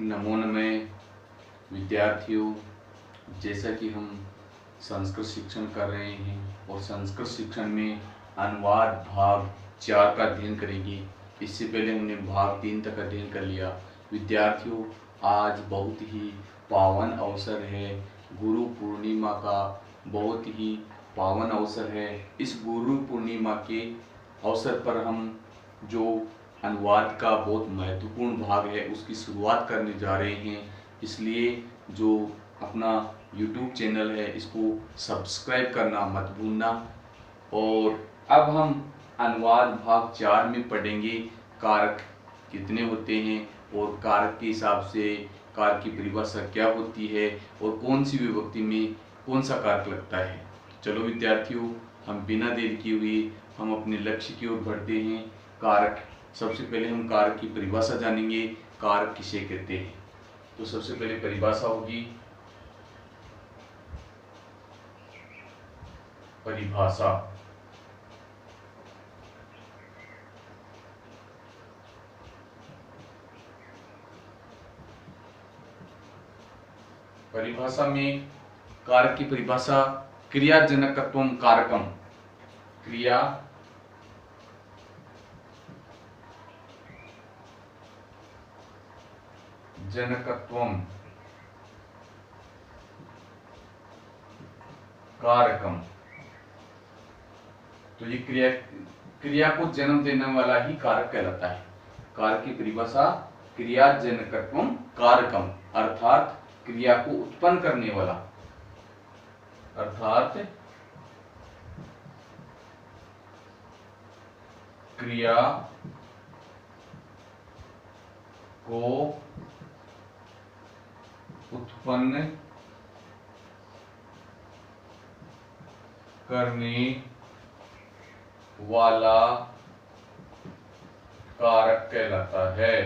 नमो नमः विद्यार्थियों। जैसा कि हम संस्कृत शिक्षण कर रहे हैं और संस्कृत शिक्षण में अनुवाद भाग 4 का अध्ययन करेंगे। इससे पहले हमने भाग 3 तक अध्ययन कर लिया। विद्यार्थियों, आज बहुत ही पावन अवसर है, गुरु पूर्णिमा का बहुत ही पावन अवसर है। इस गुरु पूर्णिमा के अवसर पर हम जो अनुवाद का बहुत महत्वपूर्ण भाग है उसकी शुरुआत करने जा रहे हैं। इसलिए जो अपना YouTube चैनल है इसको सब्सक्राइब करना मत भूलना। और अब हम अनुवाद भाग 4 में पढ़ेंगे कारक कितने होते हैं और कारक के हिसाब से कारक की परिभाषा क्या होती है और कौन सी विभक्ति में कौन सा कारक लगता है। चलो विद्यार्थियों, हम बिना देर किए हुए हम अपने लक्ष्य की ओर बढ़ते हैं। कारक, सबसे पहले हम कारक की परिभाषा जानेंगे। कारक किसे कहते हैं? तो सबसे पहले परिभाषा होगी परिभाषा। परिभाषा में कारक की परिभाषा क्रियाजनकत्वम कारकम, क्रिया जनकत्वम कारकम। तो ये क्रिया को जन्म देने वाला ही कारक कहलाता है। कारक की परिभाषा क्रियाजनकत्वम कारकम, अर्थात क्रिया को उत्पन्न करने वाला, अर्थात क्रिया को उत्पन्न करने वाला कारक कहलाता है।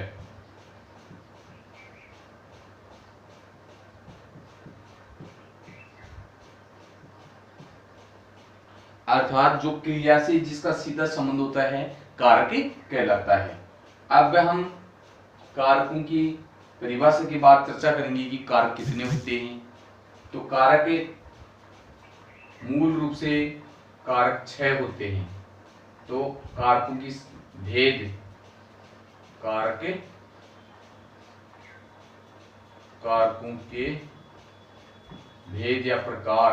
अर्थात जो क्रिया से जिसका सीधा संबंध होता है कारक कहलाता है। अब हम कारकों की परिभाषा के बाद चर्चा करेंगे कि कारक कितने होते हैं। तो कारक मूल रूप से कारक 6 होते हैं। तो कारकों की भेद, कारकों के भेद या प्रकार।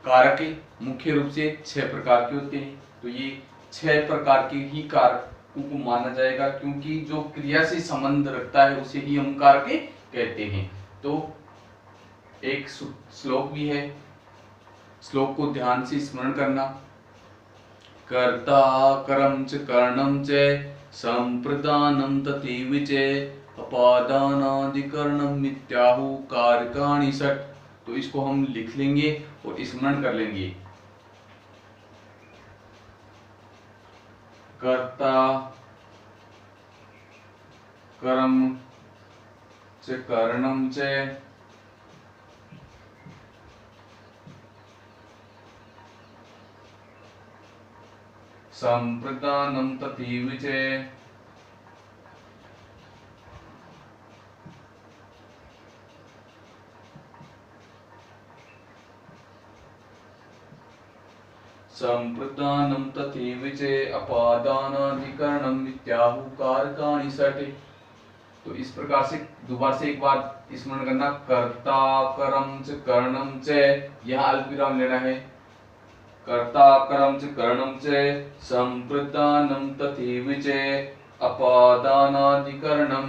कारक मुख्य रूप से 6 प्रकार के होते हैं। तो ये 6 प्रकार के ही कारकों को माना जाएगा, क्योंकि जो क्रिया से संबंध रखता है उसे ही हम कारक कहते हैं। तो एक श्लोक भी है, श्लोक को ध्यान से स्मरण करना। कर्ता करम च करणम च संप्रदानम तथैव च अपादानादिकरणम मिथ्याहु कारकाणि षट्। तो इसको हम लिख लेंगे और स्मरण कर लेंगे। कर्ता कर्म च करणम च संप्रदानम तथैव च संप्रदानम तथैव च अपादानाधिकरणम मिथ्याहु कारकाणि षट्। तो इस प्रकार से दोबारा से एक बार स्मरण करना। कर्ता कर्म च करणम च, यहाँ अल्प विराम लेना है। कर्ता कर्म च करणम च संप्रदानम तथैव च अपादानाधिकरणम,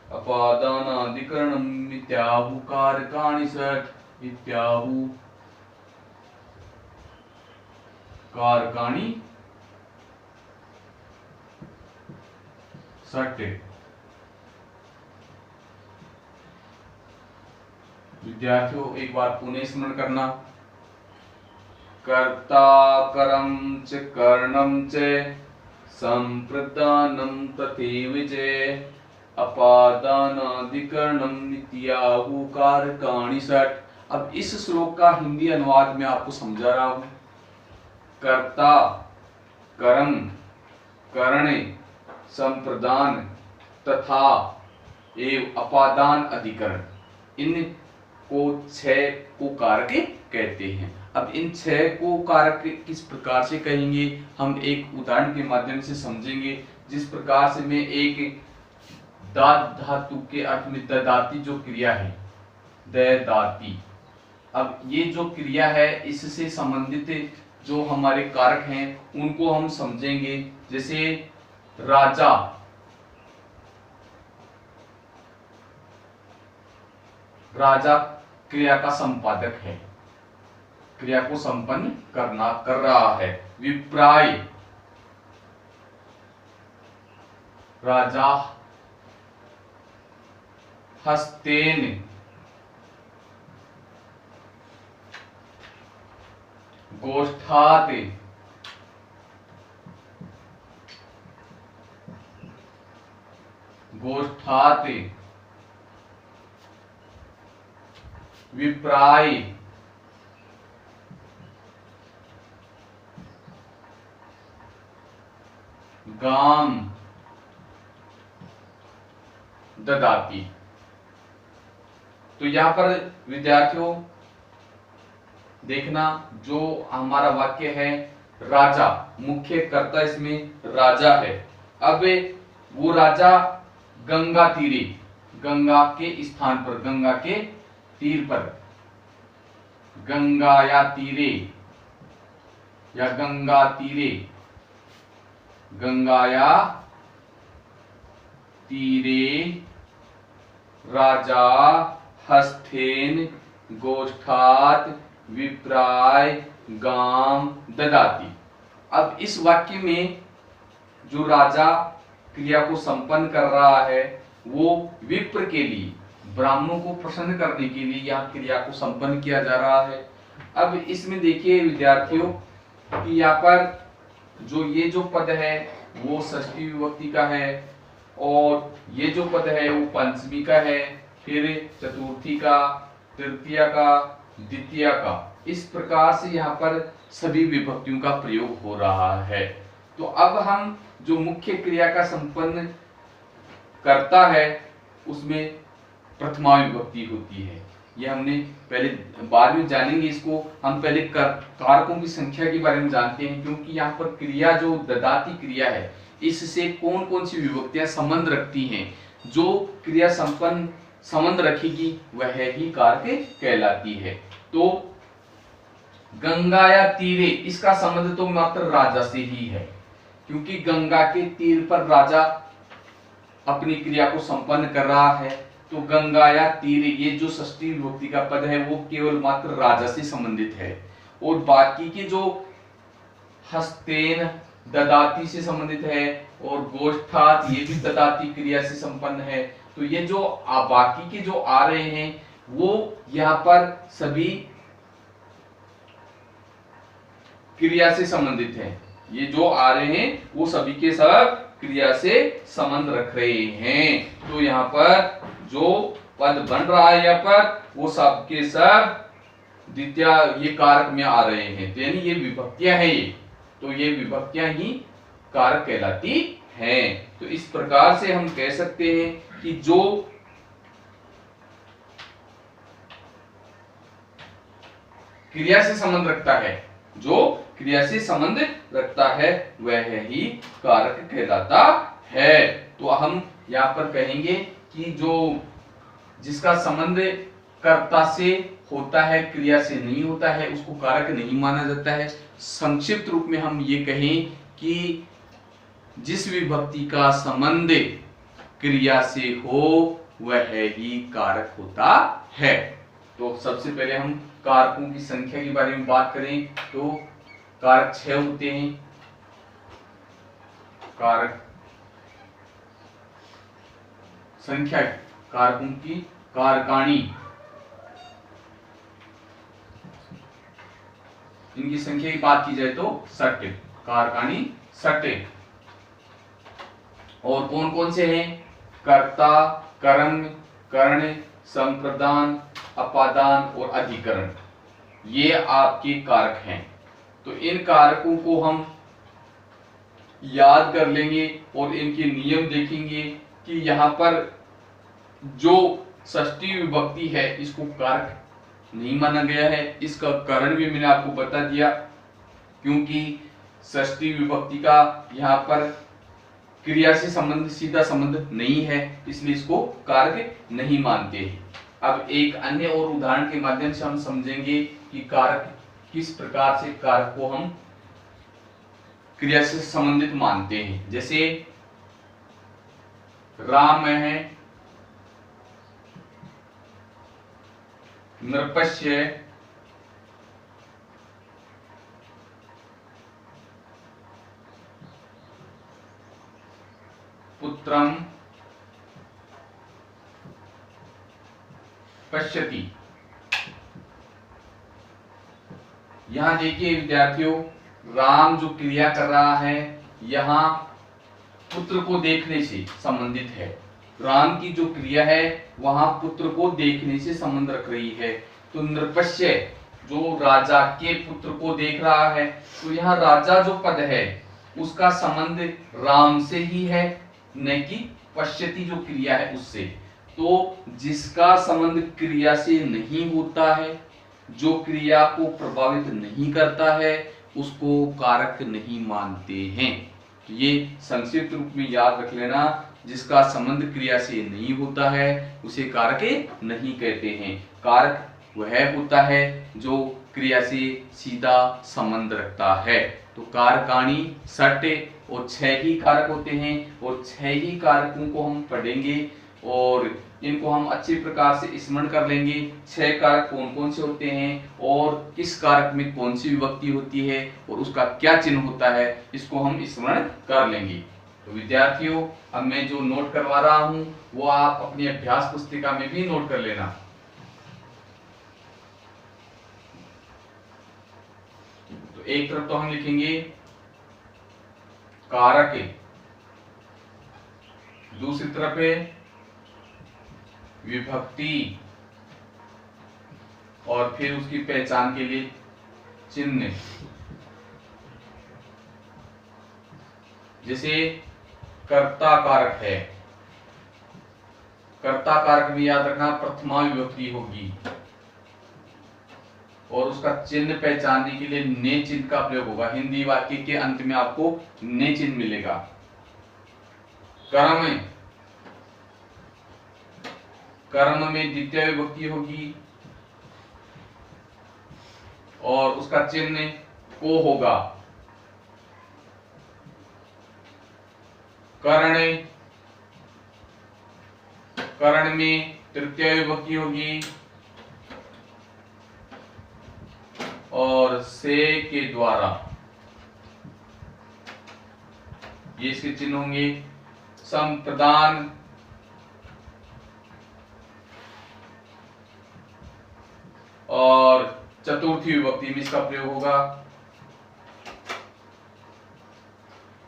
अपादानाधिकरणम मिथ्याहु कारकाणि षट्। मिथ्याहु कारकाणि षट्। विद्यार्थियों, एक बार पुनः स्मरण करना। कर्ता कर्म च करणम च संप्रदानम तथैव च अपादानाधिकरणम नित्याहु कारकाणि षट्। अब इस श्लोक का हिंदी अनुवाद मैं आपको समझा रहा हूं। कर्ता, कर्म, करणे, संप्रदान तथा एवं अपादान अधिकरण, इन को 6 को कारक कहते हैं। अब इन 6 को कारक किस प्रकार से कहेंगे हम एक उदाहरण के माध्यम से समझेंगे। जिस प्रकार से मैं एक दात धातु के अर्थ में ददाती जो क्रिया है, ददाती, अब ये जो क्रिया है इससे संबंधित जो हमारे कारक हैं उनको हम समझेंगे। जैसे राजा, राजा क्रिया का संपादक है, क्रिया को संपन्न कर रहा है। विप्राय, राजा हस्तेन, गोष्ठात, गोष्ठात, विप्राय, गाम, ददाती। तो यहां पर विद्यार्थियों देखना, जो हमारा वाक्य है राजा, मुख्य कर्ता इसमें राजा है। अब वो राजा गंगा तीरे, गंगा के स्थान पर, गंगा के तीर पर, गंगा या तीरे या गंगा तीरे, गंगा या तीरे राजा हस्थेन गोष्ठात विप्राय गाम ददाती। अब इस वाक्य में जो राजा क्रिया को संपन्न कर रहा है वो विप्र के लिए, ब्राह्मणों को प्रसन्न करने के लिए यह क्रिया को संपन्न किया जा रहा है। अब इसमें देखिए विद्यार्थियों कि यहाँ पर ये जो पद है वो षष्ठी विभक्ति का है और ये जो पद है वो पंचमी का है, फिर चतुर्थी का, तृतीया का, द्वितीया का, इस प्रकार से यहाँ पर सभी विभक्तियों का प्रयोग हो रहा है। तो अब हम जो मुख्य क्रिया का संपन्न करता है उसमें प्रथमा विभक्ति होती है। ये हमने पहले, बाद में जानेंगे इसको। हम पहले कारकों की संख्या के बारे में जानते हैं, क्योंकि यहाँ पर क्रिया जो ददाती क्रिया है इससे कौन कौन सी विभक्तियां संबंध रखती हैं। जो क्रिया संपन्न संबंध रखेगी वह ही कारक कहलाती है। तो गंगा या तीरे, इसका संबंध तो मात्र राजा से ही है, क्योंकि गंगा के तीर पर राजा अपनी क्रिया को संपन्न कर रहा है। तो गंगा या तीरे, ये जो षष्ठी विभक्ति का पद है वो केवल मात्र राजा से संबंधित है, और बाकी के जो हस्तेन ददाती से संबंधित है और गोष्ठात ये भी ददाती क्रिया से संपन्न है। तो ये जो बाकी के जो आ रहे हैं वो यहाँ पर सभी क्रिया से संबंधित है। ये जो आ रहे हैं वो सभी के सब क्रिया से संबंध रख रहे हैं। तो यहाँ पर जो पद बन रहा है यहाँ पर वो सब के सब द्वितीय ये कारक में आ रहे हैं, तो यानी ये विभक्तियां हैं। ये तो ये विभक्तियां ही कारक कहलाती हैं। तो इस प्रकार से हम कह सकते हैं कि जो क्रिया से संबंध रखता है, जो क्रिया से संबंध रखता है वह ही कारक कहलाता है। तो हम यहाँ पर कहेंगे कि जो जिसका संबंध कर्ता से होता है क्रिया से नहीं होता है उसको कारक नहीं माना जाता है। संक्षिप्त रूप में हम ये कहें कि जिस विभक्ति का संबंध क्रिया से हो वह ही कारक होता है। तो सबसे पहले हम कारकों की संख्या के बारे में बात करें तो कारक 6 होते हैं। कारक संख्या कारकों की कारकाणी, इनकी संख्या की बात की जाए तो 6 कारकाणी 6। और कौन कौन से हैं? कर्ता, कर्म, कर्ण, संप्रदान, अपादान और अधिकरण, ये आपके कारक हैं। तो इन कारकों को हम याद कर लेंगे और इनके नियम देखेंगे कि यहाँ पर जो षष्ठी विभक्ति है इसको कारक नहीं माना गया है। इसका कारण भी मैंने आपको बता दिया, क्योंकि षष्ठी विभक्ति का यहाँ पर क्रिया से संबंध, सीधा संबंध नहीं है, इसलिए इसको कारक नहीं मानते हैं। अब एक अन्य और उदाहरण के माध्यम से हम समझेंगे कि कारक किस प्रकार से कारक को हम क्रिया से संबंधित मानते हैं। जैसे राम है, नृपश्य, पुत्रम पश्यति। यहां देखिए विद्यार्थियों, राम जो क्रिया कर रहा है यहाँ पुत्र को देखने से संबंधित है। राम की जो क्रिया है वहां पुत्र को देखने से संबंध रख रही है। तो नृपश्य जो राजा के पुत्र को देख रहा है, तो यहाँ राजा जो पद है उसका संबंध राम से ही है, न कि पश्यति जो क्रिया है उससे। तो जिसका संबंध क्रिया से नहीं होता है, जो क्रिया को प्रभावित नहीं करता है, उसको कारक नहीं मानते हैं। तो ये संक्षिप्त रूप में याद रख लेना, जिसका संबंध क्रिया से नहीं होता है उसे कारक नहीं कहते हैं। कारक वह होता है जो क्रिया से सीधा संबंध रखता है। तो कारकाणी 6 और 6 ही कारक होते हैं, और 6 ही कारकों को हम पढ़ेंगे और इनको हम अच्छी प्रकार से स्मरण कर लेंगे। 6 कारक कौन कौन से होते हैं और किस कारक में कौन सी विभक्ति होती है और उसका क्या चिन्ह होता है, इसको हम स्मरण कर लेंगे। तो विद्यार्थियों, अब मैं जो नोट करवा रहा हूं वो आप अपनी अभ्यास पुस्तिका में भी नोट कर लेना। तो एक तरफ तो हम लिखेंगे कारक, दूसरी तरफ है विभक्ति, और फिर उसकी पहचान के लिए चिन्ह। जैसे कर्ता कारक है, कर्ता कारक भी याद रखना प्रथमा विभक्ति होगी, और उसका चिन्ह पहचानने के लिए ने चिन्ह का प्रयोग होगा। हिंदी वाक्य के अंत में आपको ने चिन्ह मिलेगा। कर्म, कर्म में द्वितीय विभक्ति होगी और उसका चिन्ह को होगा। कर्ण, कर्ण में तृतीय विभक्ति होगी और से के द्वारा ये इसके चिन्ह होंगे। संप्रदान, और चतुर्थी विभक्ति में इसका प्रयोग होगा,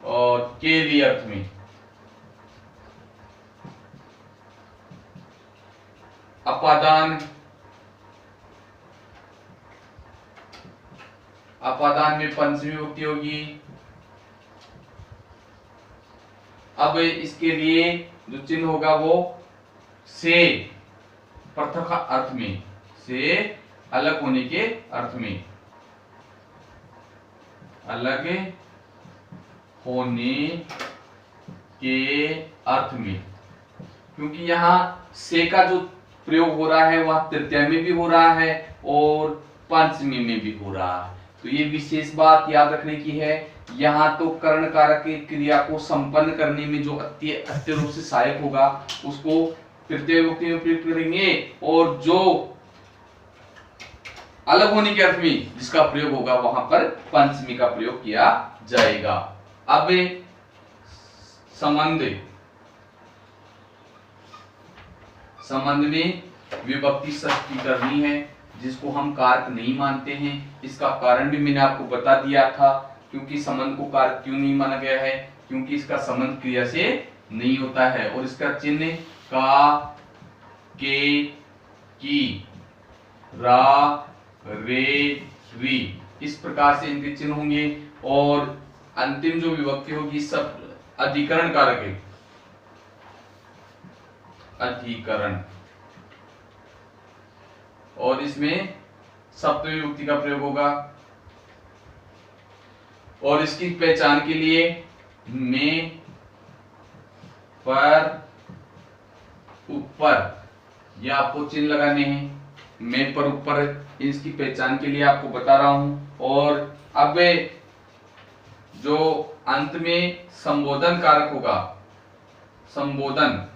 और के लिए अर्थ में अपादान, अपादान में पंचमी विभक्ति होगी। अब इसके लिए जो चिन्ह होगा वो से पृथक अर्थ में, से अलग होने के अर्थ में, अलग होने के अर्थ में, क्योंकि यहाँ से का जो प्रयोग हो रहा है वह तृतीय में भी हो रहा है और पंचमी में भी हो रहा है। तो ये विशेष बात याद रखने की है। यहाँ तो कर्ण कारक की क्रिया को संपन्न करने में जो अत्य रूप से सहायक होगा उसको तृतीय विभक्ति में प्रयोग करेंगे, और जो अलग होने के अर्थ में जिसका प्रयोग होगा वहां पर पंचमी का प्रयोग किया जाएगा। अब संबंध, संबंध में विभक्ति षष्ठी करनी है जिसको हम कारक नहीं मानते हैं। इसका कारण भी मैंने आपको बता दिया था, क्योंकि संबंध को कारक क्यों नहीं माना गया है, क्योंकि इसका संबंध क्रिया से नहीं होता है। और इसका चिन्ह का, के, की, रा, रे, वी, इस प्रकार से इनके चिन्ह होंगे। और अंतिम जो विभक्ति होगी सब अधिकरण कारक है, अधिकरण, और इसमें सप्तमी विभक्ति का प्रयोग होगा। और इसकी पहचान के लिए में, पर, ऊपर, ये आपको चिन्ह लगाने हैं। में, पर, ऊपर, इसकी पहचान के लिए आपको बता रहा हूं। और अब जो अंत में संबोधन कारक होगा, संबोधन,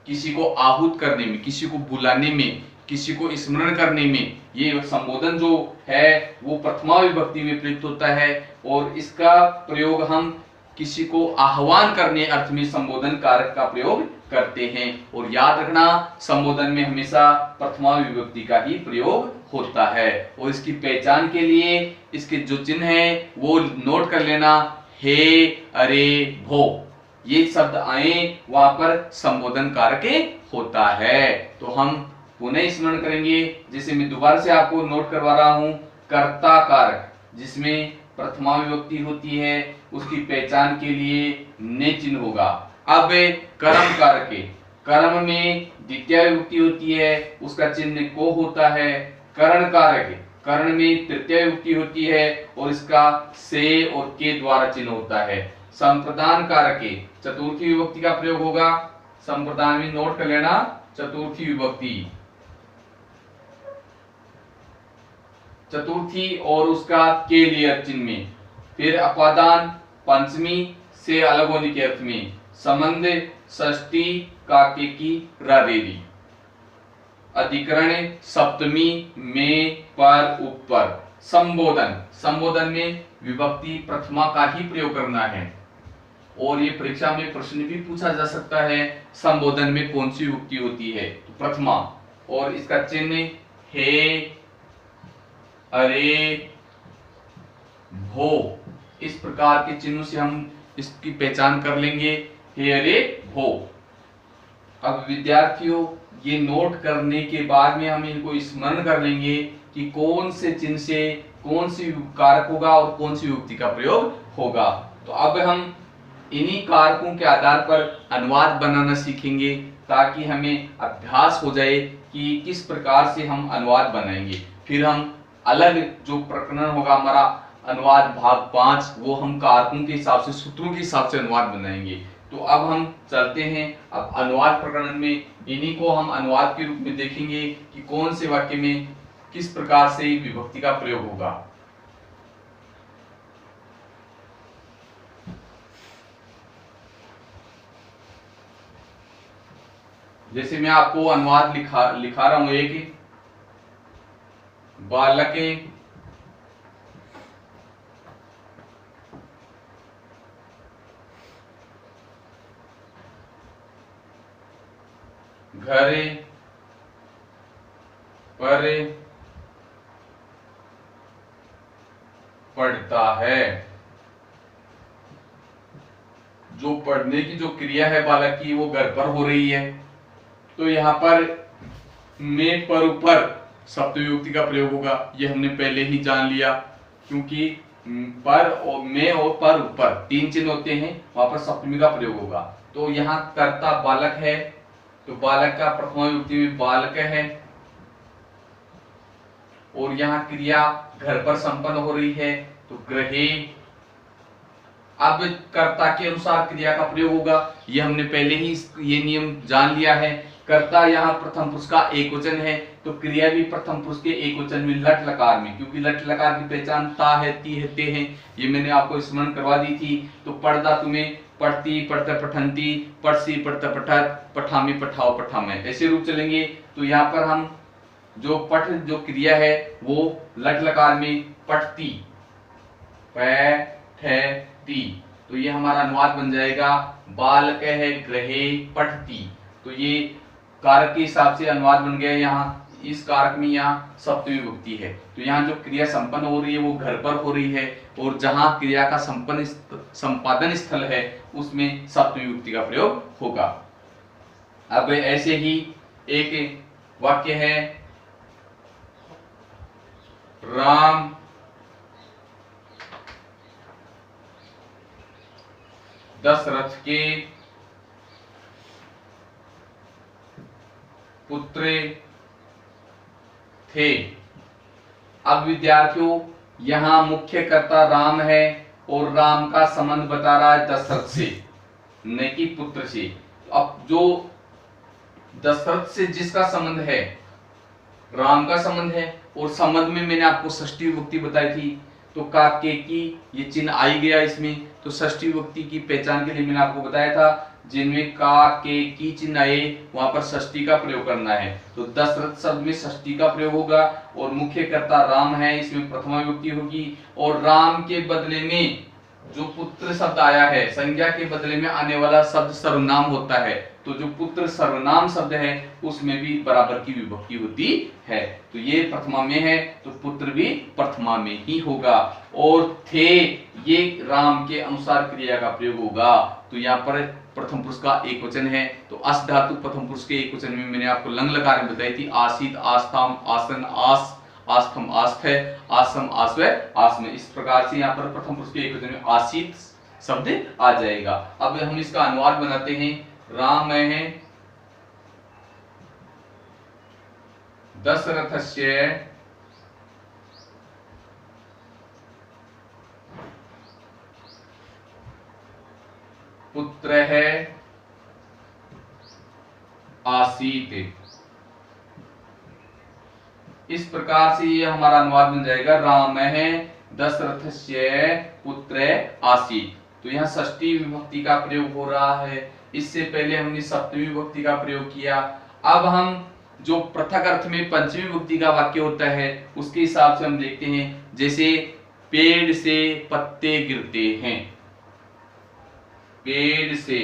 किसी को आहूत करने में, किसी को बुलाने में, किसी को स्मरण करने में, ये संबोधन जो है वो प्रथमा विभक्ति में प्रयुक्त होता है। और इसका प्रयोग हम किसी को आह्वान करने अर्थ में संबोधन कारक का प्रयोग करते हैं। और याद रखना, संबोधन में हमेशा प्रथमा विभक्ति का ही प्रयोग होता है। और इसकी पहचान के लिए इसके जो चिन्ह है वो नोट कर लेना, हे, अरे, भो, ये शब्द आए वहां पर संबोधन कारक होता है। तो हम पुनः स्मरण करेंगे, जैसे मैं दोबारा से आपको नोट करवा रहा हूं। कर्ता कारक, जिसमें प्रथमा विभक्ति होती है, उसकी पहचान के लिए ने चिन्ह होगा। अब कर्म कारक, कर्म में द्वितीय विभक्ति होती है, उसका चिन्ह को होता है। करण कारक, कर्ण में तृतीय विभक्ति होती है और इसका से और के द्वारा चिन्ह होता है। संप्रदान कारक, चतुर्थी विभक्ति का प्रयोग होगा। संप्रदान में नोट कर लेना, चतुर्थी विभक्ति, चतुर्थी और उसका के लिए चिन्ह में। फिर अपादान, पंचमी से अलग होने के अर्थ में। संबंध, षष्ठी, काके की, रारेरी। अधिकरण, सप्तमी, में, पर, ऊपर। संबोधन, संबोधन में विभक्ति प्रथमा का ही प्रयोग करना है। और ये परीक्षा में प्रश्न भी पूछा जा सकता है, संबोधन में कौन सी विभक्ति होती है, तो प्रथमा। और इसका चिन्ह हे, अरे, भो, इस प्रकार के चिन्हों से हम इसकी पहचान कर लेंगे, हे, अरे, भो। अब विद्यार्थियों, ये नोट करने के बाद में हम इनको स्मरण कर लेंगे कि कौन से चिन्ह से कौन सी कारक होगा और कौन सी विभक्ति का प्रयोग होगा। तो अब हम इन्हीं कारकों के आधार पर अनुवाद बनाना सीखेंगे, ताकि हमें अभ्यास हो जाए कि किस प्रकार से हम अनुवाद बनाएंगे। फिर हम अलग जो प्रकरण होगा हमारा अनुवाद भाग 5, वो हम कारकों के हिसाब से, सूत्रों के हिसाब से अनुवाद बनाएंगे। तो अब हम चलते हैं अब अनुवाद प्रकरण में। इन्हीं को हम अनुवाद के रूप में देखेंगे कि कौन से वाक्य में किस प्रकार से विभक्ति का प्रयोग होगा। जैसे मैं आपको अनुवाद लिखा रहा हूं, एक बालक घर पर पढ़ता है। जो पढ़ने की जो क्रिया है बालक की, वो घर पर हो रही है। तो यहाँ पर में, पर, ऊपर सप्तमी विभक्ति का प्रयोग होगा। ये हमने पहले ही जान लिया, क्योंकि पर और में और पर, ऊपर तीन चिन्ह होते हैं, वहां पर सप्तमी का प्रयोग होगा। तो यहाँ कर्ता बालक है, तो बालक का प्रथमा विभक्ति में बालक है। और यहाँ क्रिया घर पर संपन्न हो रही है, तो गृहे। अब कर्ता के अनुसार क्रिया का प्रयोग होगा, ये हमने पहले ही ये नियम जान लिया है। कर्ता यहाँ प्रथम पुरुष का एक वचन है, तो क्रिया भी प्रथम पुरुष के एक वचन में, लट लकार में, क्योंकि लट लकार की पहचान ता है, ती है, ते है। ये मैंने आपको स्मरण करवा दी थी। तो पढ़दा तुम्हें पढ़ती, पढ़ता पठंती, पढ़सी, पढ़ता पठत, पठामी, पठाओ, पठामे, ऐसे रूप चलेंगे। तो यहाँ पर हम जो पठ जो क्रिया है वो लट लकार में पठती, पैठती। तो ये हमारा अनुवाद बन जाएगा, बालक है गृहे पठती। तो ये कारक के हिसाब से अनुवाद बन गया यहाँ इस कारक में यहाँ सप्तमी विभक्ति है, तो यहाँ जो क्रिया संपन्न हो रही है वो घर पर हो रही है, और जहाँ क्रिया का संपादन स्थल है उसमें सप्तमी विभक्ति का प्रयोग होगा। अब ऐसे ही एक वाक्य है, राम दशरथ के पुत्र थे। अब विद्यार्थियों यहां मुख्य कर्ता राम है और राम का संबंध बता रहा है दशरथ से, न कि पुत्र से। अब जो दशरथ से जिसका संबंध है, राम का संबंध है, और संबंध में मैंने आपको षष्ठी विभक्ति बताई थी, तो का के की ये चिन्ह आ ही गया इसमें। तो षष्ठी विभक्ति की पहचान के लिए मैंने आपको बताया था, जिनमें का के की चिन्ह आए वहां पर षष्ठी का प्रयोग करना है। तो दशरथ शब्द में षष्ठी का प्रयोग होगा, और मुख्य कर्ता राम है, इसमें प्रथमा विभक्ति होगी। और राम के बदले में जो पुत्र शब्द आया है, संज्ञा के बदले में आने वाला शब्द सर्वनाम होता है, तो जो पुत्र सर्वनाम शब्द है उसमें भी बराबर की विभक्ति होती है। तो ये प्रथमा में है तो पुत्र भी प्रथमा में ही होगा। और थे ये राम के अनुसार क्रिया का प्रयोग होगा। तो यहाँ पर प्रथम पुरुष का एक वचन है, तो अस धातु प्रथम पुरुष के एक वचन में मैंने आपको लंग लकार बताई थी, आसीत, आस्थाम, आसन, आस, आस्थम, आस्थे, आसम, आस्वे, आसम। इस प्रकार से यहाँ पर प्रथम पुरुष के एक वचन में आसीत शब्द आ जाएगा। अब हम इसका अनुवाद बनाते हैं। राम है दशरथस्य पुत्र है आसीत। इस प्रकार से ये हमारा अनुवाद बन जाएगा, राम है दशरथस्य पुत्र आसीत। तो यहाँ षष्ठी विभक्ति का प्रयोग हो रहा है, इससे पहले हमने सप्तमी विभक्ति का प्रयोग किया। अब हम जो पृथक अर्थ में पंचमी विभक्ति का वाक्य होता है उसके हिसाब से हम देखते हैं। जैसे पेड़ से पत्ते गिरते हैं, पेड़ से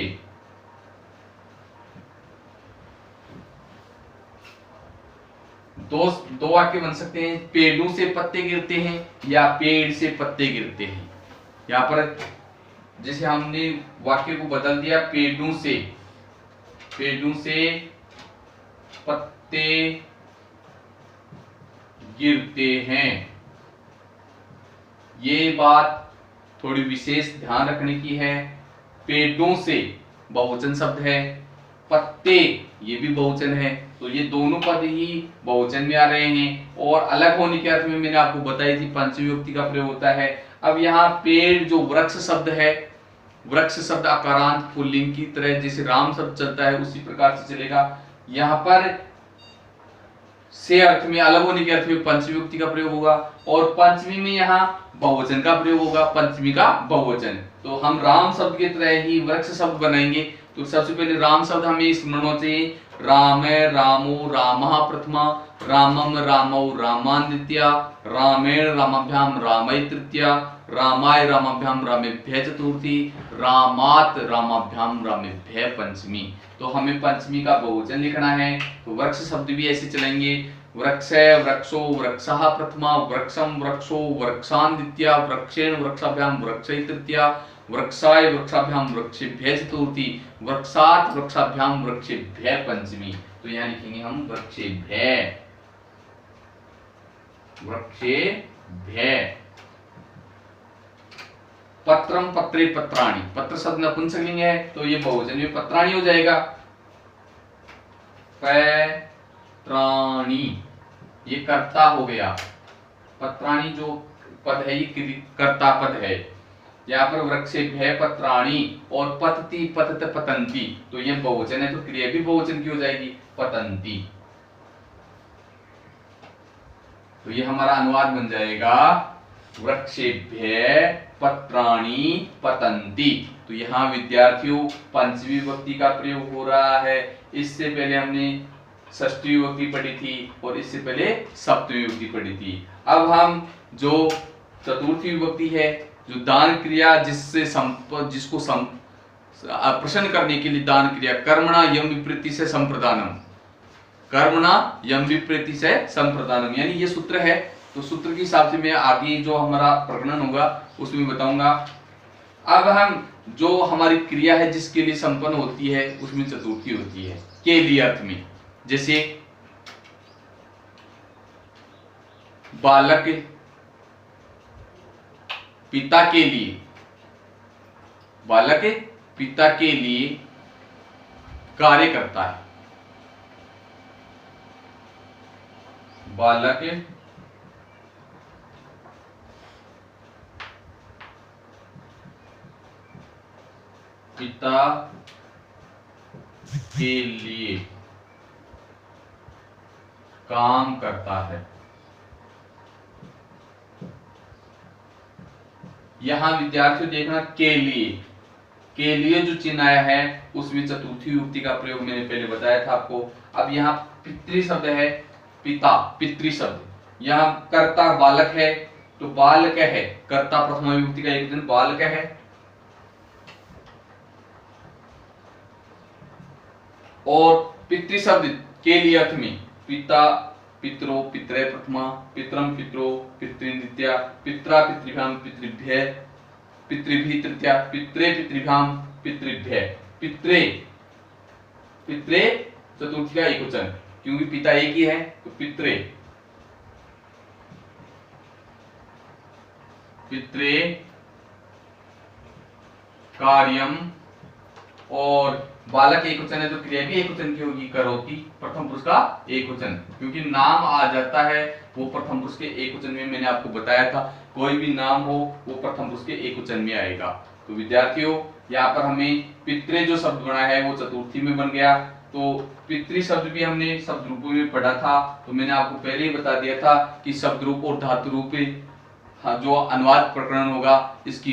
दो वाक्य बन सकते हैं, पेड़ों से पत्ते गिरते हैं या पेड़ से पत्ते गिरते हैं। यहाँ पर जैसे हमने वाक्य को बदल दिया, पेड़ों से पत्ते गिरते हैं। ये बात थोड़ी विशेष ध्यान रखने की है। पेड़ों से बहुवचन शब्द है, पत्ते ये भी बहुवचन है, तो ये दोनों पद ही बहुवचन में आ रहे हैं। और अलग होने के अर्थ में मैंने आपको बताई थी पंचमी विभक्ति का प्रयोग होता है। अब यहाँ पेड़ जो वृक्ष शब्द है, वृक्ष शब्द आकारांत पुल्लिंग की तरह जैसे राम शब्द चलता है उसी प्रकार से चलेगा। यहाँ पर से अर्थ में, अलग होने के अर्थ में पंचमी विभक्ति का प्रयोग होगा, और पंचमी में यहाँ बहुवचन का प्रयोग होगा, पंचमी का बहुवचन। तो हम राम शब्द की तरह ही वृक्ष शब्द बनाएंगे। तो सबसे पहले राम शब्द हमें स्मरण होना चाहिए, राम रामो रामः प्रथमा, रामम रामौ रामान द्वितीया, रामेण रामाभ्याम रामै तृतीया, रामाय रामाभ्याम रामेभ्य चतुर्थी, रामात रामाभ्याम रामेभ्य पंचमी। तो हमें पंचमी का बहुवचन लिखना है। तो वृक्ष शब्द भी ऐसे चलेंगे, वृक्ष वृक्षो वृक्षः प्रथमा, वृक्षम वृक्षो वृक्षान द्वितीया, वृक्षेण वृक्षाभ्याम वृक्षै तृतीया, वृक्षाय वृक्षाभ्याम वृक्षेभ्य चतुर्थी, वृक्षात वृक्षाभ्याम वृक्षेभ्य पंचमी। तो यहाँ लिखेंगे हम वृक्षेभ्य, वृक्षेभ्य। पत्रम पत्रे पत्राणि, पत्र शब्द नपुंसकलिंग है तो ये बहुवचन में पत्राणि हो जाएगा। पत्राणि ये कर्ता हो गया, पत्राणि जो पद है ये कर्ता पद है। यहाँ पर वृक्षेभ्य पत्राणि और पतति पतत पतंती, तो ये बहुवचन है तो क्रिया भी बहुवचन की हो जाएगी, पतंती। तो ये हमारा अनुवाद बन जाएगा वृक्षेभ्य पत्राणि पतंती। तो यहाँ विद्यार्थियों पंचमी विभक्ति का प्रयोग हो रहा है। इससे पहले हमने षष्ठी विभक्ति पढ़ी थी और इससे पहले सप्तमी विभक्ति पढ़ी थी। अब हम जो चतुर्थी विभक्ति है, जो दान क्रिया जिससे जिसको प्रसन्न करने के लिए दान क्रिया, कर्मणा यम विपरीति से संप्रदानम, कर्मणा यम विप्रेतिशय संप्रदानम, यानी ये सूत्र है। तो सूत्र के हिसाब से मैं आगे जो हमारा प्रकरण होगा उसमें बताऊंगा। अब हम जो हमारी क्रिया है जिसके लिए संपन्न होती है उसमें चतुर्थी होती है के लिए अर्थ में। जैसे बालक पिता के लिए, बालक पिता के लिए कार्य करता है, बालक पिता के लिए काम करता है। यहां विद्यार्थियों देखना के लिए जो चिन्ह आया है उसमें चतुर्थी विभक्ति का प्रयोग मैंने पहले बताया था आपको। अब यहाँ पितृ शब्द है, पिता पितृ शब्द, यहाँ कर्ता बालक है तो बालक है, कर्ता प्रथमा विभक्ति का एक दिन बालक है। और पितृ शब्द के लिए अर्थ में पिता पितरो पितरे प्रथमा, पितरम पितरो पितृद्वितीया, पित्रा पितृभ्याम पितृभ्य, पितृभि तृतीया, पित्रे पितृभ्याम पितृभ्य। पित्रे पित्रे चतुर्थी का एक वचन, क्योंकि पिता एक ही है तो पित्रे, पित्रे कार्यम। और बालक एक वचन है तो क्रिया भी एक वचन की होगी, करोति प्रथम पुरुष का एक वचन, क्योंकि नाम आ जाता है वो प्रथम पुरुष के एक वचन में। मैंने आपको बताया था कोई भी नाम हो वो प्रथम पुरुष के एक वचन में आएगा। तो विद्यार्थियों यहाँ पर हमें पितृ जो शब्द बना है वो चतुर्थी में बन गया। तो पितृ शब्द भी हमने शब्द रूपों में पढ़ा था, तो मैंने आपको पहले ही बता दिया था कि शब्द रूप और धातु रूप जो अनुवाद प्रकरण होगा इसकी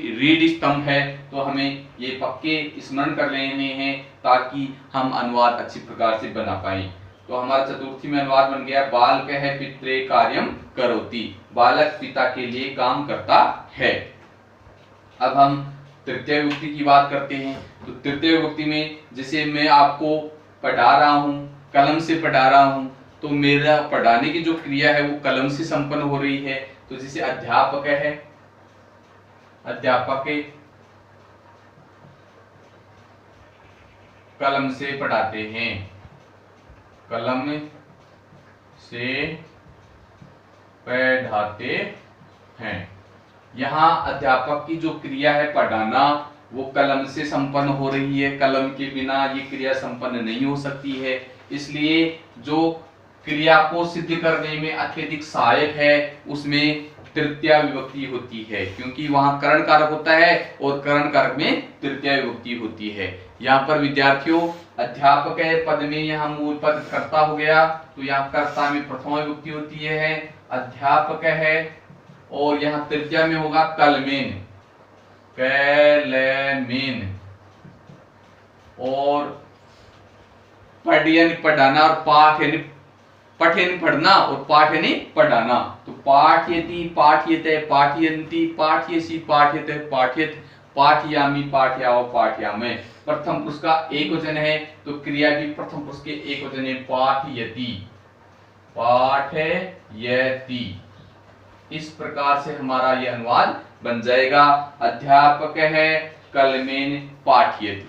रीड स्तंभ है, तो हमें ये पक्के स्मरण कर लेने हैं ताकि हम अनुवाद अच्छी प्रकार से बना पाए। तो हमारा चतुर्थी में अनुवाद बन गया, बालक है पित्रे कार्यम करोति, बालक पिता के लिए काम करता है। अब हम तृतीय विभक्ति की बात करते हैं। तो तृतीय विभक्ति में जैसे मैं आपको पढ़ा रहा हूँ, कलम से पढ़ा रहा हूँ, तो मेरा पढ़ाने की जो क्रिया है वो कलम से संपन्न हो रही है। तो जैसे अध्यापक है, अध्यापक कलम से पढ़ाते हैं, कलम से पढ़ाते हैं। यहाँ अध्यापक की जो क्रिया है पढ़ाना वो कलम से संपन्न हो रही है, कलम के बिना ये क्रिया संपन्न नहीं हो सकती है। इसलिए जो क्रिया को सिद्ध करने में अत्यधिक सहायक है उसमें तृतीया विभक्ति होती है, क्योंकि वहां करण कारक होता है और करण कारक में तृतीया विभक्ति होती है। यहाँ पर विद्यार्थियों अध्यापक है पद में यहाँ मूल पद कर्ता हो गया, तो यहाँ कर्ता में प्रथमा विभक्ति होती है, अध्यापक है। और यहाँ तृतीया में होगा कलमेन, कैलेमेन। और पढ़ यानी पढ़ाना और पाठ यानी पठ यानी पढ़ना और पाठ यानी पढ़ाना। तो पाठयति पाठयते पाठयन्ति पाठयसि पाठयते पाठयत पाठयामि पाठयाओ पाठयामि। प्रथम पुरुष का एक वचन है तो क्रिया भी प्रथम पुरुष के एक वचन है, पाठयति पाठयति। इस प्रकार से हमारा यह अनुवाद बन जाएगा, अध्यापक है कलमेन पाठयति।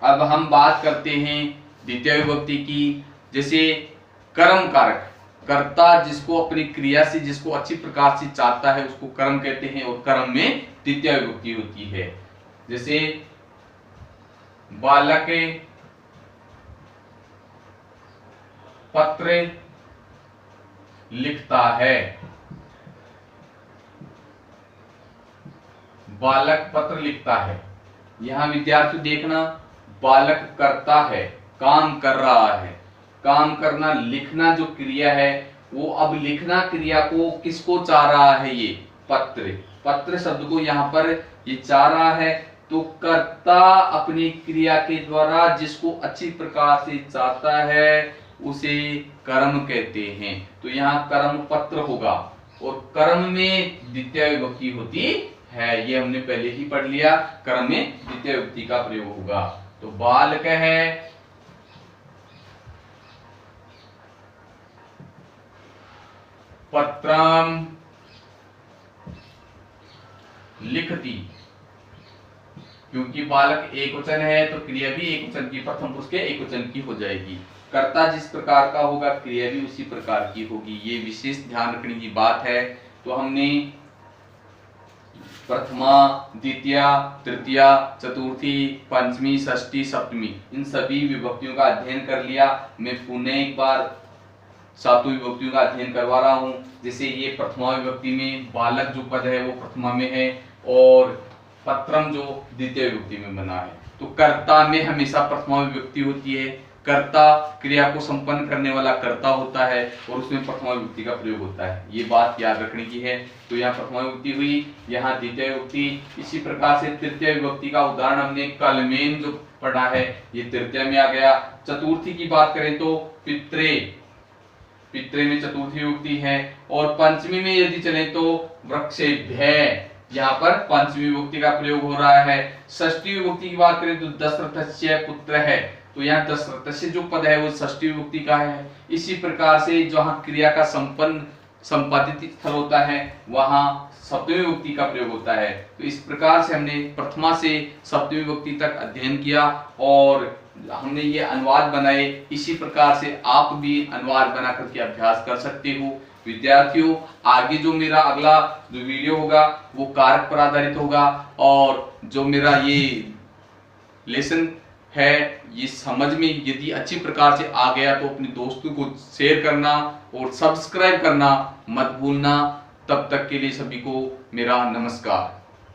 अब हम बात करते हैं द्वितीय विभक्ति की। जैसे कर्म कारक, कर्ता जिसको अपनी क्रिया से जिसको अच्छी प्रकार से चाहता है उसको कर्म कहते हैं, और कर्म में द्वितीय विभक्ति होती है। जैसे बालक पत्र लिखता है, बालक पत्र लिखता है। यहां विद्यार्थी देखना, बालक करता है, काम कर रहा है, काम करना, लिखना जो क्रिया है वो अब लिखना क्रिया को किसको चाह रहा है, ये पत्र, पत्र शब्द को यहाँ पर ये चाह रहा है। तो कर्ता अपनी क्रिया के द्वारा जिसको अच्छी प्रकार से चाहता है उसे कर्म कहते हैं। तो यहाँ कर्म पत्र होगा और कर्म में द्वितीय विभक्ति होती है, ये हमने पहले ही पढ़ लिया, कर्म में द्वितीय विभक्ति का प्रयोग होगा। तो बालक है पत्रम लिखती। क्योंकि बालक एक वचन है तो क्रिया भी एक वचन की, प्रथम पुरुष के एक वचन की हो जाएगी। कर्ता जिस प्रकार का होगा क्रिया भी उसी प्रकार की होगी। ये विशेष ध्यान रखने की बात है। तो हमने प्रथमा, द्वितीया, तृतीया, चतुर्थी, पंचमी, षष्ठी, सप्तमी इन सभी विभक्तियों का अध्ययन कर लिया। मैं पुनः एक बार सातों विभक्तियों का अध्ययन करवा रहा हूँ। जैसे ये प्रथमा विभक्ति में बालक जो पद है वो प्रथमा में है और पत्रम जो द्वितीय विभक्ति में बना है। तो कर्ता में हमेशा प्रथमा विभक्ति होती है। कर्ता क्रिया को संपन्न करने वाला कर्ता होता है और उसमें प्रथमा विभक्ति का प्रयोग होता है। ये बात याद रखने की है। तो यहाँ प्रथमा विभक्ति हुई, यहाँ द्वितीय विभक्ति। इसी प्रकार से तृतीय विभक्ति का उदाहरण हमने कलमेन जो पढ़ा है ये तृतीय में आ गया। चतुर्थी की बात करें तो पित्रे, पित्रे में चतुर्थी विभक्ति है। और पंचमी में यदि चले तो वृक्षेभ्य, यहाँ पर पंचमी विभक्ति का प्रयोग हो रहा है। षष्ठी विभक्ति की बात करें तो दशरथस्य पुत्र है, तो यहाँ दशरथस्य जो पद है वो षष्ठी विभक्ति का है। इसी प्रकार से जहाँ क्रिया का संपादित स्थल होता है वहां सप्तमी विभक्ति का प्रयोग होता है। तो इस प्रकार से हमने प्रथमा से सप्तमी विभक्ति तक अध्ययन किया और हमने ये अनुवाद बनाए। इसी प्रकार से आप भी अनुवाद बना करके अभ्यास कर सकते हो। विद्यार्थियों, आगे जो मेरा अगला जो वीडियो होगा वो कारक पर आधारित होगा और जो मेरा ये लेसन है ये समझ में यदि अच्छी प्रकार से आ गया तो अपने दोस्तों को शेयर करना और सब्सक्राइब करना मत भूलना। तब तक के लिए सभी को मेरा नमस्कार।